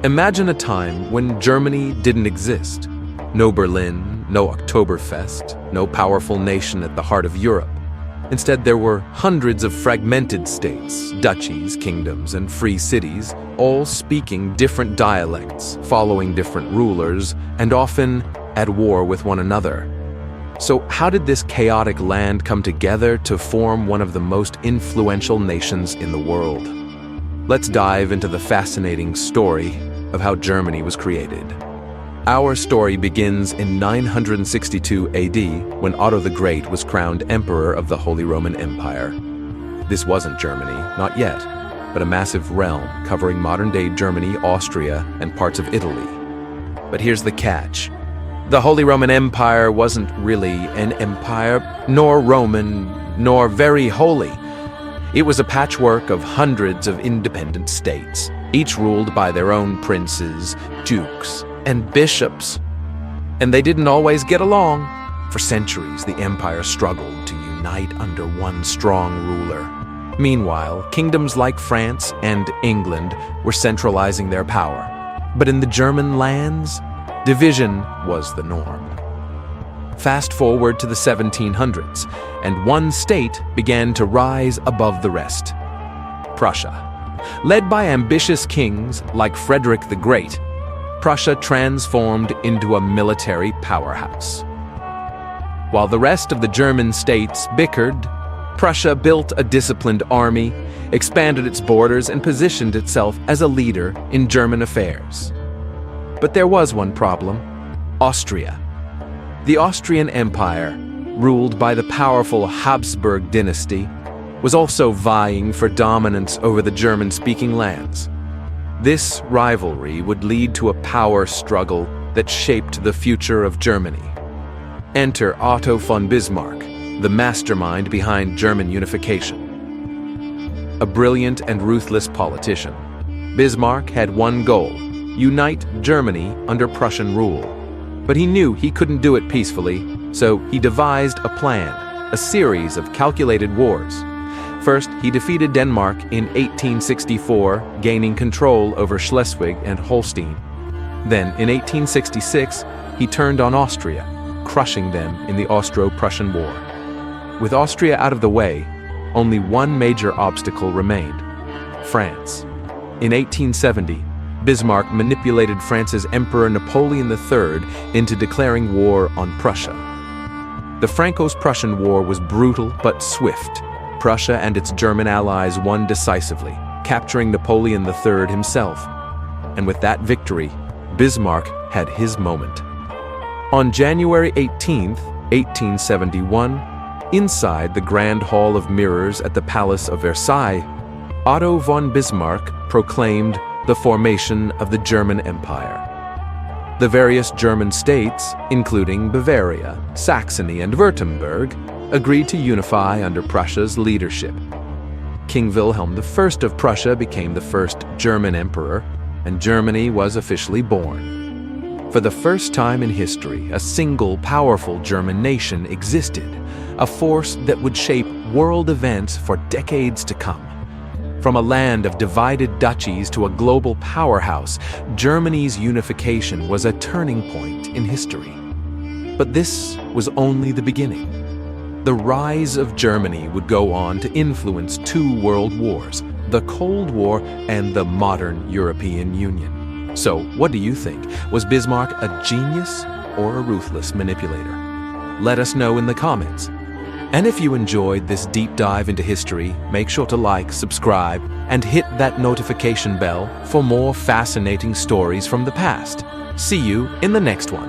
Imagine a time when Germany didn't exist. No Berlin, no Oktoberfest, no powerful nation at the heart of Europe. Instead, there were hundreds of fragmented states, duchies, kingdoms, and free cities, all speaking different dialects, following different rulers, and often at war with one another. So how did this chaotic land come together to form one of the most influential nations in the world? Let's dive into the fascinating story of how Germany was created. Our story begins in 962 AD, when Otto the Great was crowned Emperor of the Holy Roman Empire. This wasn't Germany, not yet, but a massive realm covering modern-day Germany, Austria, and parts of Italy. But here's the catch. The Holy Roman Empire wasn't really an empire, nor Roman, nor very holy. It was a patchwork of hundreds of independent states, each ruled by their own princes, dukes, and bishops. And they didn't always get along. For centuries, the empire struggled to unite under one strong ruler. Meanwhile, kingdoms like France and England were centralizing their power. But in the German lands, division was the norm. Fast forward to the 1700s, and one state began to rise above the rest: Prussia. Led by ambitious kings like Frederick the Great, Prussia transformed into a military powerhouse. While the rest of the German states bickered, Prussia built a disciplined army, expanded its borders, and positioned itself as a leader in German affairs. But there was one problem: Austria. The Austrian Empire, ruled by the powerful Habsburg dynasty, was also vying for dominance over the German-speaking lands. This rivalry would lead to a power struggle that shaped the future of Germany. Enter Otto von Bismarck, the mastermind behind German unification. A brilliant and ruthless politician, Bismarck had one goal: unite Germany under Prussian rule. But he knew he couldn't do it peacefully, so he devised a plan, a series of calculated wars. First, he defeated Denmark in 1864, gaining control over Schleswig and Holstein. Then, in 1866, he turned on Austria, crushing them in the Austro-Prussian War. With Austria out of the way, only one major obstacle remained: France. In 1870, Bismarck manipulated France's Emperor Napoleon III into declaring war on Prussia. The Franco-Prussian War was brutal but swift. Prussia and its German allies won decisively, capturing Napoleon III himself. And with that victory, Bismarck had his moment. On January 18, 1871, inside the Grand Hall of Mirrors at the Palace of Versailles, Otto von Bismarck proclaimed the formation of the German Empire. The various German states, including Bavaria, Saxony, and Württemberg, agreed to unify under Prussia's leadership. King Wilhelm I of Prussia became the first German emperor, and Germany was officially born. For the first time in history, a single powerful German nation existed, a force that would shape world events for decades to come. From a land of divided duchies to a global powerhouse, Germany's unification was a turning point in history. But this was only the beginning. The rise of Germany would go on to influence two world wars, the Cold War and the modern European Union. So, what do you think? Was Bismarck a genius or a ruthless manipulator? Let us know in the comments. And if you enjoyed this deep dive into history, make sure to like, subscribe, and hit that notification bell for more fascinating stories from the past. See you in the next one.